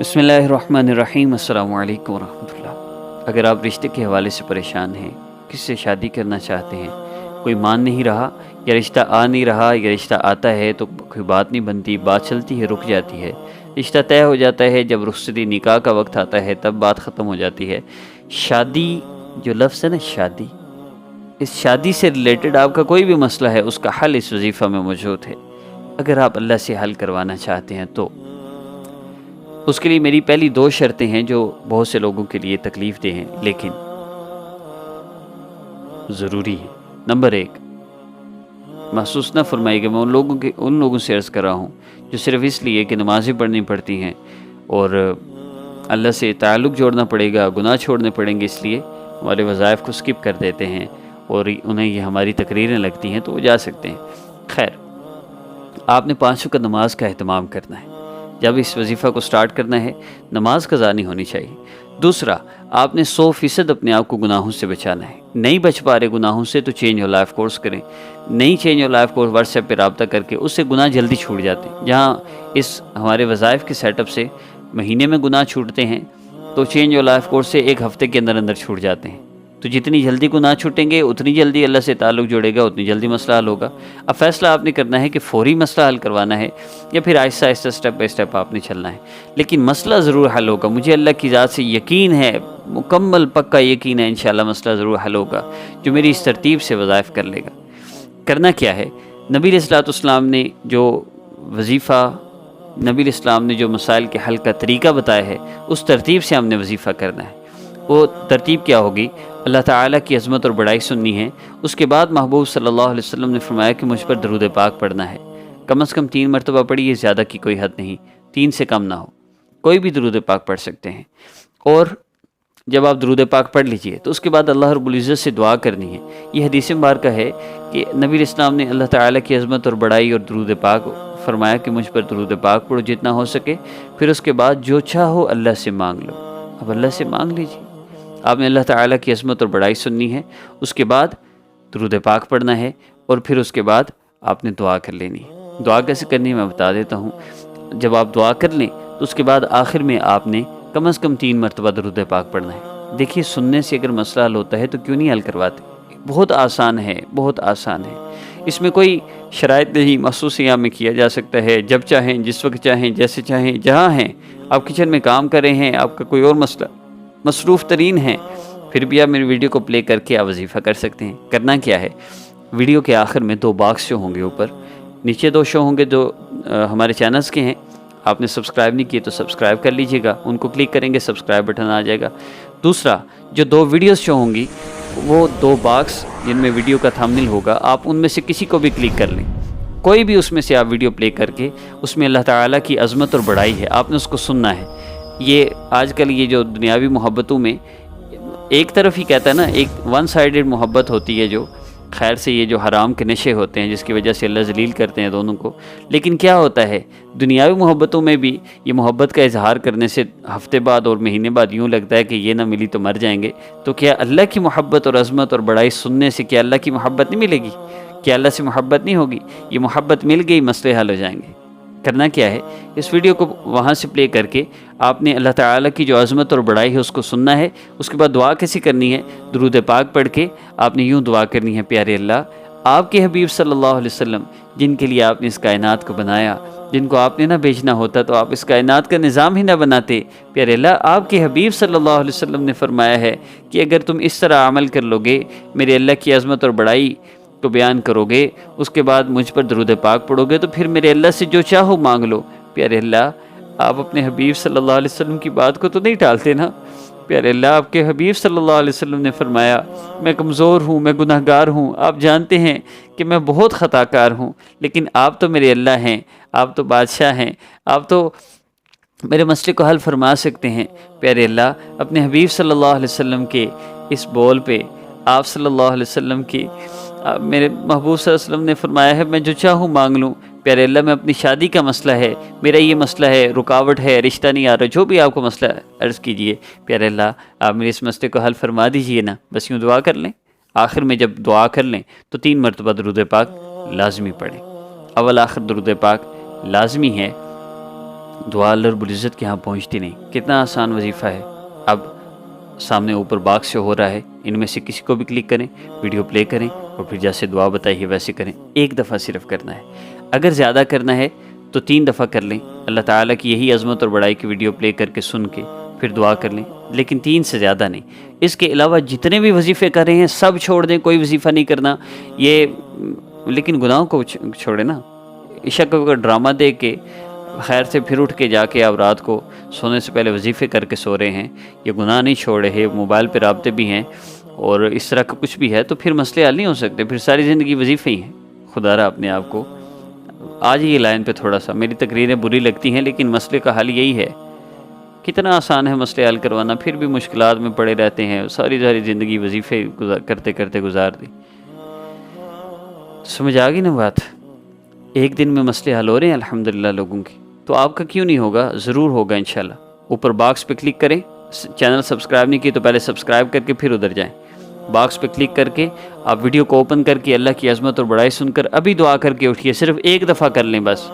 بسم اللہ الرحمن الرحیم۔ السلام علیکم ورحمۃ اللہ۔ اگر آپ رشتے کے حوالے سے پریشان ہیں، کس سے شادی کرنا چاہتے ہیں، کوئی مان نہیں رہا یا رشتہ آ نہیں رہا یا رشتہ آتا ہے تو کوئی بات نہیں بنتی، بات چلتی ہے رک جاتی ہے، رشتہ طے ہو جاتا ہے، جب رخصتی نکاح کا وقت آتا ہے تب بات ختم ہو جاتی ہے۔ شادی جو لفظ ہے نا، شادی، اس شادی سے ریلیٹڈ آپ کا کوئی بھی مسئلہ ہے، اس کا حل اس وظیفہ میں موجود ہے۔ اگر آپ اللہ سے حل کروانا چاہتے ہیں تو اس کے لیے میری پہلی 2 شرطیں ہیں جو بہت سے لوگوں کے لیے تکلیف دہ ہیں لیکن ضروری ہے۔ نمبر 1، محسوس نہ فرمائیے کہ میں ان لوگوں سے عرض کر رہا ہوں جو صرف اس لیے کہ نمازیں پڑھنی پڑتی ہیں اور اللہ سے تعلق جوڑنا پڑے گا، گناہ چھوڑنے پڑیں گے، اس لیے ہمارے وظائف کو سکپ کر دیتے ہیں اور انہیں یہ ہماری تقریریں لگتی ہیں تو وہ جا سکتے ہیں۔ خیر، آپ نے 5 وقت نماز کا اہتمام کرنا ہے۔ جب اس وظیفہ کو سٹارٹ کرنا ہے، نماز قضا نہیں ہونی چاہیے۔ دوسرا، آپ نے 100% اپنے آپ کو گناہوں سے بچانا ہے۔ نہیں بچ پا رہے گناہوں سے تو چینج یور لائف کورس کریں۔ نہیں change your life course, what's app پہ رابطہ کر کے اس سے گناہ جلدی چھوٹ جاتے ہیں۔ جہاں اس ہمارے وظائف کے سیٹ اپ سے مہینے میں گناہ چھوٹتے ہیں تو چینج یور لائف کورس سے 1 ہفتے کے اندر چھوٹ جاتے ہیں۔ تو جتنی جلدی گناہ چھوٹیں گے اتنی جلدی اللہ سے تعلق جوڑے گا، اتنی جلدی مسئلہ حل ہوگا۔ اب فیصلہ آپ نے کرنا ہے کہ فوری مسئلہ حل کروانا ہے یا پھر آہستہ آہستہ سٹیپ بائی سٹیپ آپ نے چلنا ہے، لیکن مسئلہ ضرور حل ہوگا۔ مجھے اللہ کی ذات سے یقین ہے، مکمل پکا یقین ہے، انشاءاللہ مسئلہ ضرور حل ہوگا جو میری اس ترتیب سے وظائف کر لے گا۔ کرنا کیا ہے؟ نبی علیہ الصلوۃ والسلام نے جو وظیفہ، نبی علیہ السلام نے جو مسائل کے حل کا طریقہ بتایا ہے، اس ترتیب سے ہم نے وظیفہ کرنا ہے۔ وہ ترتیب کیا ہوگی؟ اللہ تعالیٰ کی عظمت اور بڑائی سننی ہے، اس کے بعد محبوب صلی اللہ علیہ وسلم نے فرمایا کہ مجھ پر درود پاک پڑھنا ہے۔ کم از کم 3 مرتبہ پڑھیے، زیادہ کی کوئی حد نہیں، 3 سے کم نہ ہو، کوئی بھی درود پاک پڑھ سکتے ہیں۔ اور جب آپ درود پاک پڑھ لیجئے تو اس کے بعد اللہ رب العزت سے دعا کرنی ہے۔ یہ حدیث مبارکہ ہے کہ نبی علیہ السلام نے اللہ تعالیٰ کی عظمت اور بڑائی اور درود پاک فرمایا کہ مجھ پر درود پاک پڑھو جتنا ہو سکے، پھر اس کے بعد جو چاہو اللہ سے مانگ لو۔ اب اللہ سے مانگ لیجئے، آپ نے اللہ تعالیٰ کی عظمت اور بڑائی سننی ہے، اس کے بعد درود پاک پڑھنا ہے اور پھر اس کے بعد آپ نے دعا کر لینی ہے۔ دعا کیسے کرنی ہے میں بتا دیتا ہوں۔ جب آپ دعا کر لیں تو اس کے بعد آخر میں آپ نے کم از کم 3 مرتبہ درود پاک پڑھنا ہے۔ دیکھیے، سننے سے اگر مسئلہ حل ہوتا ہے تو کیوں نہیں حل کرواتے؟ بہت آسان ہے، بہت آسان ہے، اس میں کوئی شرائط نہیں، مخصوص ایام میں کیا جا سکتا ہے، جب چاہیں، جس وقت چاہیں، جیسے چاہیں، جہاں ہیں۔ آپ کچن میں کام کر رہے ہیں، آپ کا کوئی اور مسئلہ مصروف ترین ہے، پھر بھی آپ میری ویڈیو کو پلے کر کے آپ وظیفہ کر سکتے ہیں۔ کرنا کیا ہے؟ ویڈیو کے آخر میں 2 باکس شو ہوں گے، اوپر نیچے 2 شو ہوں گے جو ہمارے چینلز کے ہیں۔ آپ نے سبسکرائب نہیں کیے تو سبسکرائب کر لیجئے گا، ان کو کلک کریں گے سبسکرائب بٹن آ جائے گا۔ دوسرا، جو 2 ویڈیوز شو ہوں گی وہ 2 باکس جن میں ویڈیو کا تھمبنیل ہوگا، آپ ان میں سے کسی کو بھی کلک کر لیں، کوئی بھی اس میں سے آپ ویڈیو پلے کر کے، اس میں اللہ تعالیٰ کی عظمت اور بڑائی ہے، آپ نے اس کو سننا ہے۔ یہ آج کل یہ جو دنیاوی محبتوں میں ایک طرف ہی کہتا ہے نا، ایک ون سائیڈڈ محبت ہوتی ہے، جو خیر سے یہ جو حرام کے نشے ہوتے ہیں جس کی وجہ سے اللہ ذلیل کرتے ہیں دونوں کو۔ لیکن کیا ہوتا ہے دنیاوی محبتوں میں بھی، یہ محبت کا اظہار کرنے سے ہفتے بعد اور مہینے بعد یوں لگتا ہے کہ یہ نہ ملی تو مر جائیں گے، تو کیا اللہ کی محبت اور عظمت اور بڑائی سننے سے کیا اللہ کی محبت نہیں ملے گی؟ کیا اللہ سے محبت نہیں ہوگی؟ یہ محبت مل گئی، مسئلے حل ہو جائیں گے۔ کرنا کیا ہے؟ اس ویڈیو کو وہاں سے پلے کر کے آپ نے اللہ تعالیٰ کی جو عظمت اور بڑائی ہے اس کو سننا ہے۔ اس کے بعد دعا کیسی کرنی ہے؟ درود پاک پڑھ کے آپ نے یوں دعا کرنی ہے، پیارے اللہ، آپ کے حبیب صلی اللہ علیہ وسلم جن کے لیے آپ نے اس کائنات کو بنایا، جن کو آپ نے نہ بھیجنا ہوتا تو آپ اس کائنات کا نظام ہی نہ بناتے۔ پیارے اللہ، آپ کے حبیب صلی اللہ علیہ وسلم نے فرمایا ہے کہ اگر تم اس طرح عمل کر لو گے، میرے اللہ کی عظمت اور بڑائی کو بیان کرو گے، اس کے بعد مجھ پر درود پاک پڑھو گے، تو پھر میرے اللہ سے جو چاہو مانگ لو۔ پیارے اللہ، آپ اپنے حبیب صلی اللہ علیہ وسلم کی بات کو تو نہیں ٹالتے نا؟ پیارے اللہ، آپ کے حبیب صلی اللہ علیہ وسلم نے فرمایا میں کمزور ہوں، میں گناہ گار ہوں، آپ جانتے ہیں کہ میں بہت خطا کار ہوں، لیکن آپ تو میرے اللہ ہیں، آپ تو بادشاہ ہیں، آپ تو میرے مسئلے کو حل فرما سکتے ہیں۔ پیارے اللہ، اپنے حبیب صلی اللہ علیہ وسلم کے اس بول پہ، آپ صلی اللہ علیہ وسلم کی، میرے محبوب صلی اللہ علیہ وسلم نے فرمایا ہے میں جو چاہوں مانگ لوں۔ پیارے اللہ، میں اپنی شادی کا مسئلہ ہے، میرا یہ مسئلہ ہے، رکاوٹ ہے، رشتہ نہیں آ رہا، جو بھی آپ کو مسئلہ ہے عرض کیجئے، پیارے اللہ آپ میرے اس مسئلے کو حل فرما دیجئے نا۔ بس یوں دعا کر لیں۔ آخر میں جب دعا کر لیں تو 3 مرتبہ درود پاک لازمی پڑھیں۔ اول آخر درود پاک لازمی ہے، دعا اللہ رب العزت کے ہاں پہنچتی نہیں۔ کتنا آسان وظیفہ ہے۔ اب سامنے اوپر باکس سے ہو رہا ہے، ان میں سے کسی کو بھی کلک کریں، ویڈیو پلے کریں اور پھر جیسے دعا بتائیے ویسے کریں۔ ایک دفعہ صرف کرنا ہے، اگر زیادہ کرنا ہے تو 3 دفعہ کر لیں، اللہ تعالیٰ کی یہی عظمت اور بڑائی کی ویڈیو پلے کر کے سن کے پھر دعا کر لیں، لیکن 3 سے زیادہ نہیں۔ اس کے علاوہ جتنے بھی وظیفے کر رہے ہیں سب چھوڑ دیں، کوئی وظیفہ نہیں کرنا یہ، لیکن گناہوں کو چھوڑے نا۔ عشاء کا ڈرامہ دیکھ کے خیر سے پھر اٹھ کے جا کے آپ رات کو سونے سے پہلے وظیفے کر کے سو رہے ہیں، یہ گناہ نہیں چھوڑ رہے، موبائل پہ رابطے بھی ہیں اور اس طرح کا کچھ بھی ہے، تو پھر مسئلے حل نہیں ہو سکتے، پھر ساری زندگی وظیفے ہی ہیں۔ خدا را اپنے آپ کو آج یہ لائن پہ تھوڑا سا، میری تقریریں بری لگتی ہیں لیکن مسئلے کا حل یہی ہے۔ کتنا آسان ہے مسئلے حل کروانا، پھر بھی مشکلات میں پڑے رہتے ہیں، ساری زندگی وظیفے کرتے کرتے گزار دی۔ سمجھ آ گئی نا بات؟ ایک دن میں مسئلے حل ہو رہے ہیں الحمدللہ لوگوں کی، تو آپ کا کیوں نہیں ہوگا؟ ضرور ہوگا انشاءاللہ۔ اوپر باکس پہ کلک کریں، چینل سبسکرائب نہیں کی تو پہلے سبسکرائب کر کے پھر ادھر جائیں، باکس پہ کلک کر کے آپ ویڈیو کو اوپن کر کے اللہ کی عظمت اور بڑائی سن کر ابھی دعا کر کے اٹھیے، صرف ایک دفعہ کر لیں بس،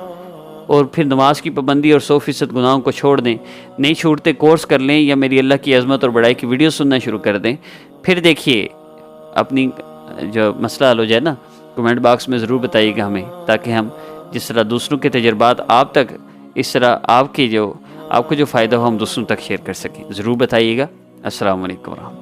اور پھر نماز کی پابندی اور 100% گناہوں کو چھوڑ دیں، نہیں چھوڑتے کورس کر لیں یا میری اللہ کی عظمت اور بڑائی کی ویڈیو سننا شروع کر دیں، پھر دیکھیے اپنی جو مسئلہ حل ہو جائے نا، کمنٹ باکس میں ضرور بتائیے گا ہمیں، تاکہ ہم جس طرح دوسروں کے تجربات آپ تک، اس طرح آپ کو جو فائدہ ہو ہم دوسروں تک شیئر کر سکیں۔ ضرور بتائیے گا۔ السلام علیکم ورحمۃ اللہ۔